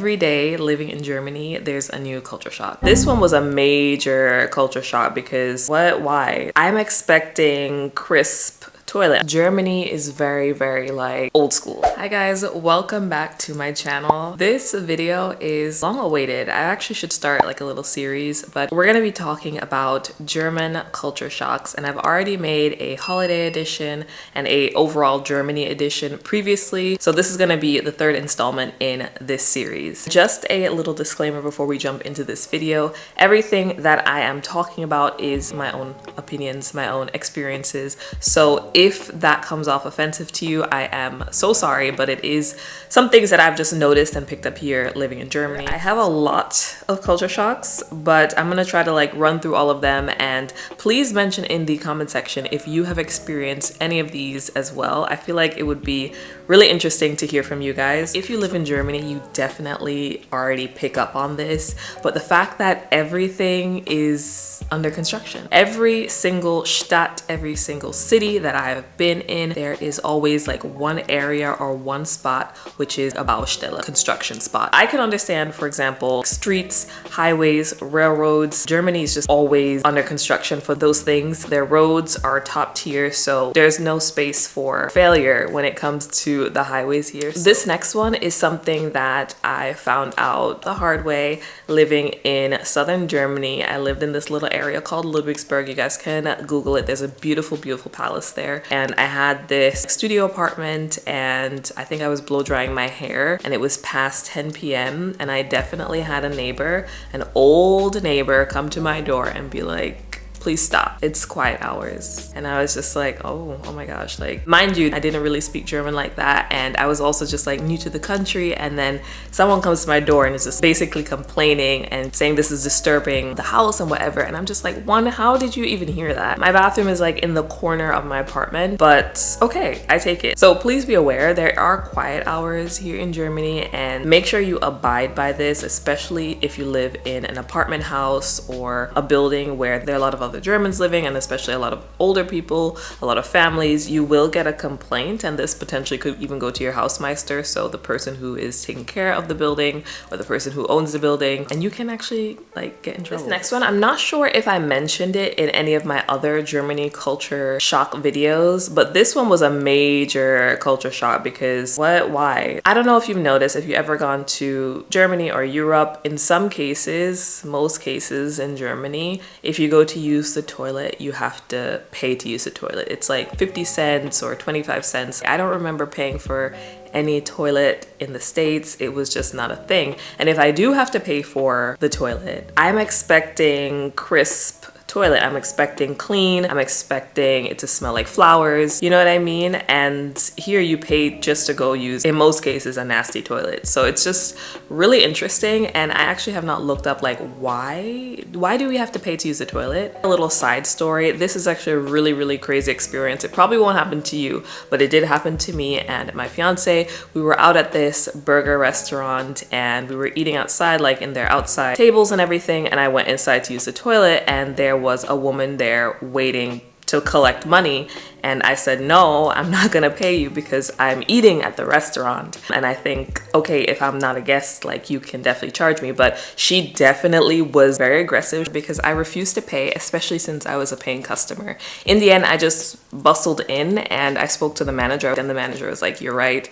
Every day living in Germany, there's a new culture shock. This one was a major culture shock because why? I'm expecting crisp toilet. Germany is very like old school. Hi guys, welcome back to my channel. This video is long awaited. I actually should start like a little series, but we're gonna be talking about German culture shocks, and I've already made a holiday edition and a overall Germany edition previously, so this is gonna be the third installment in this series. Just a little disclaimer before we jump into this video: everything that I am talking about is my own opinions, my own experiences, so if that comes off offensive to you, I am so sorry, but it is some things that I've just noticed and picked up here living in Germany. I have a lot of culture shocks, but I'm gonna try to like run through all of them, and please mention in the comment section if you have experienced any of these as well. I feel like it would be really interesting to hear from you guys. If you live in Germany, you definitely already pick up on this, but the fact that everything is under construction. Every single Stadt, every single city that I've been in, there is always like one area or one spot which is a Baustelle, construction spot. I can understand, for example, streets, highways, railroads. Germany is just always under construction for those things. Their roads are top tier, so there's no space for failure when it comes to the highways here. This next one is something that I found out the hard way living in southern Germany. I lived in this little area called Ludwigsburg. You guys can Google it. There's a beautiful palace there, and I had this studio apartment, and I think I was blow drying my hair, and it was past 10 p.m. and I definitely had a neighbor, an old neighbor, come to my door and be like, please stop, it's quiet hours. And I was just like, oh my gosh. Like, mind you, I didn't really speak German like that, and I was also just like new to the country, and then someone comes to my door and is just basically complaining and saying this is disturbing the house and whatever, and I'm just like, one, how did you even hear that? My bathroom is like in the corner of my apartment, but okay, I take it. So please be aware there are quiet hours here in Germany, and make sure you abide by this, especially if you live in an apartment house or a building where there are a lot of other Germans living, and especially a lot of older people, a lot of families. You will get a complaint, and this potentially could even go to your Hausmeister, so the person who is taking care of the building or the person who owns the building, and you can actually like get in trouble. This next one, I'm not sure if I mentioned it in any of my other Germany culture shock videos, but this one was a major culture shock because why? I don't know if you've noticed, if you've ever gone to Germany or Europe, in some cases, most cases in Germany, if you go to use the toilet, you have to pay to use the toilet. It's like 50 cents or 25 cents. I don't remember paying for any toilet in the States. It was just not a thing. And if I do have to pay for the toilet, I'm expecting crisp toilet. I'm expecting clean. I'm expecting it to smell like flowers. You know what I mean? And here you pay just to go use, in most cases, a nasty toilet. So it's just really interesting. And I actually have not looked up like why do we have to pay to use the toilet? A little side story. This is actually a really crazy experience. It probably won't happen to you, but it did happen to me and my fiance. We were out at this burger restaurant and we were eating outside, like in their outside tables and everything. And I went inside to use the toilet, and there was a woman there waiting to collect money, and I said, no, I'm not gonna pay you because I'm eating at the restaurant. And I think, okay, if I'm not a guest, like, you can definitely charge me, but she definitely was very aggressive because I refused to pay, especially since I was a paying customer. In the end, I just bustled in and I spoke to the manager, and the manager was like, you're right,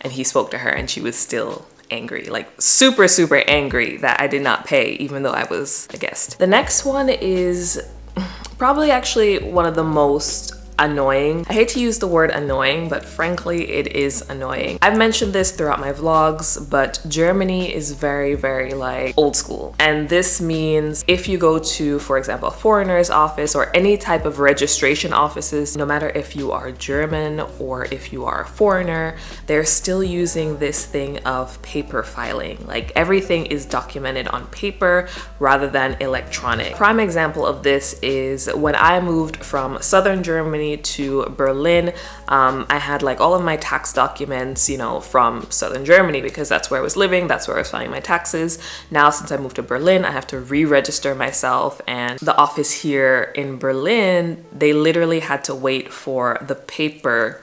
and he spoke to her, and she was still angry, like super angry that I did not pay even though I was a guest. The next one is probably actually one of the most annoying. I hate to use the word annoying, but frankly, it is annoying. I've mentioned this throughout my vlogs, but Germany is very like old school. And this means if you go to, for example, a foreigner's office or any type of registration offices, no matter if you are German or if you are a foreigner, they're still using this thing of paper filing. Like, everything is documented on paper rather than electronic. Prime example of this is when I moved from southern Germany to Berlin. I had like all of my tax documents, you know, from southern Germany because that's where I was living, that's where I was filing my taxes. Now, since I moved to Berlin, I have to re-register myself, and the office here in Berlin, they literally had to wait for the paper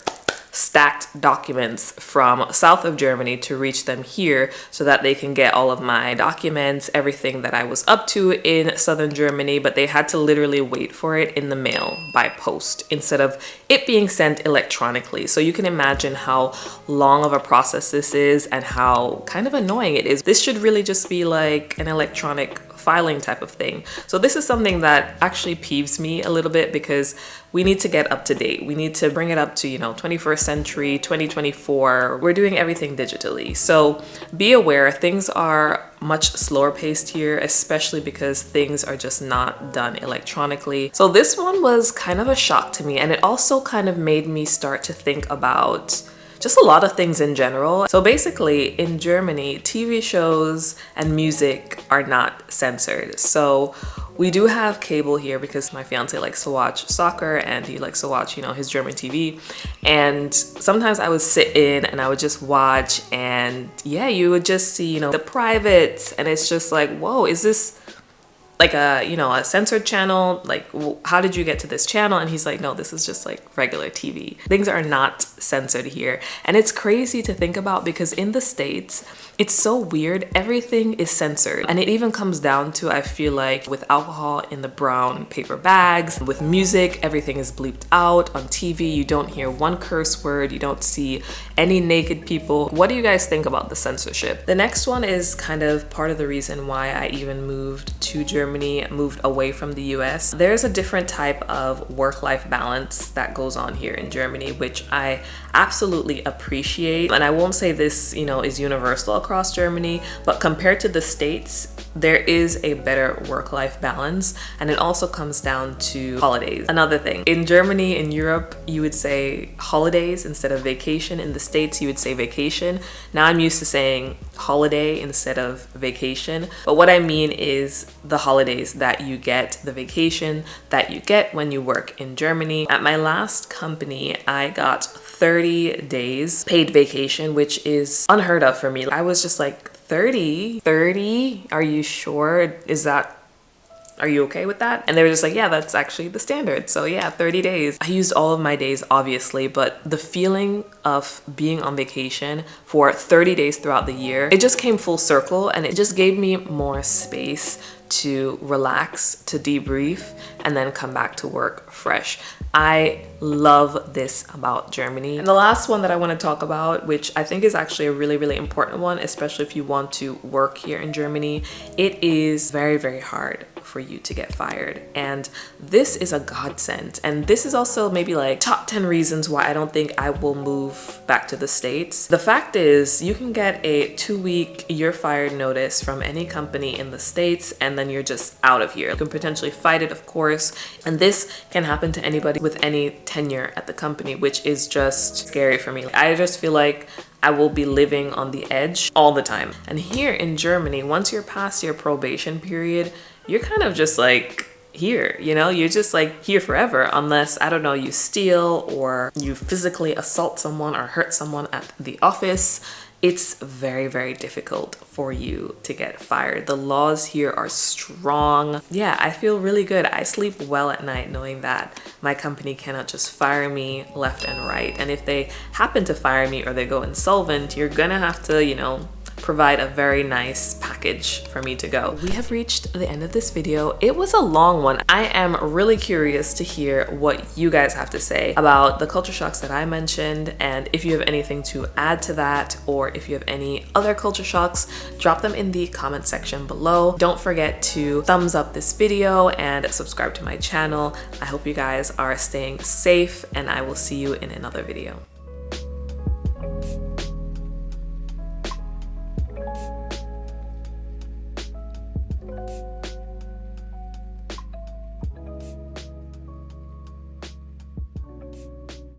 stacked documents from south of Germany to reach them here so that they can get all of my documents, everything that I was up to in southern Germany, but they had to literally wait for it in the mail by post instead of it being sent electronically. So you can imagine how long of a process this is and how kind of annoying it is. This should really just be like an electronic filing type of thing. So this is something that actually peeves me a little bit because we need to get up to date. We need to bring it up to, 21st century, 2024. We're doing everything digitally. So be aware, things are much slower paced here, especially because things are just not done electronically. So this one was kind of a shock to me, and it also kind of made me start to think about just a lot of things in general. So basically in Germany, TV shows and music are not censored. So we do have cable here because my fiance likes to watch soccer and he likes to watch, his German TV. And sometimes I would sit in and I would just watch, and yeah, you would just see, the privates, and it's just like, whoa, is this like a censored channel? Like, how did you get to this channel? And he's like, no, this is just like regular TV. Things are not censored here. And it's crazy to think about because in the States, it's so weird. Everything is censored. And it even comes down to, I feel like, with alcohol in the brown paper bags, with music, everything is bleeped out. On TV, you don't hear one curse word. You don't see any naked people. What do you guys think about the censorship? The next one is kind of part of the reason why I even moved to Germany, moved away from the US. There's a different type of work-life balance that goes on here in Germany, which I absolutely appreciate. And I won't say this, is universal across Germany, but compared to the States, there is a better work-life balance, and it also comes down to holidays. Another thing, in Germany, in Europe, you would say holidays instead of vacation. In the States, you would say vacation. Now I'm used to saying holiday instead of vacation, but what I mean is the holidays that you get, the vacation that you get when you work in Germany. At my last company, I got 30 days paid vacation, which is unheard of for me. I was just like, 30? Are you sure? Are you okay with that? And they were just like, yeah, that's actually the standard. So yeah, 30 days. I used all of my days, obviously, but the feeling of being on vacation for 30 days throughout the year, it just came full circle, and it just gave me more space to relax, to debrief, and then come back to work fresh. I love this about Germany. And the last one that I want to talk about, which I think is actually a really, really important one, especially if you want to work here in Germany, it is very, very hard for you to get fired. And this is a godsend. And this is also maybe like top 10 reasons why I don't think I will move back to the States. The fact is, you can get a 2-week you're fired notice from any company in the States, and then you're just out of here. You can potentially fight it, of course. And this can happen to anybody with any tenure at the company, which is just scary for me. I just feel like I will be living on the edge all the time. And here in Germany, once you're past your probation period, you're kind of just like here, you're just like here forever, unless, I don't know, you steal or you physically assault someone or hurt someone at the office. It's very, very difficult for you to get fired. The laws here are strong. Yeah, I feel really good. I sleep well at night knowing that my company cannot just fire me left and right. And if they happen to fire me or they go insolvent, you're gonna have to, provide a very nice package for me to go. We have reached the end of this video. It was a long one. I am really curious to hear what you guys have to say about the culture shocks that I mentioned, and if you have anything to add to that, or if you have any other culture shocks, drop them in the comment section below. Don't forget to thumbs up this video and subscribe to my channel. I hope you guys are staying safe, and I will see you in another video.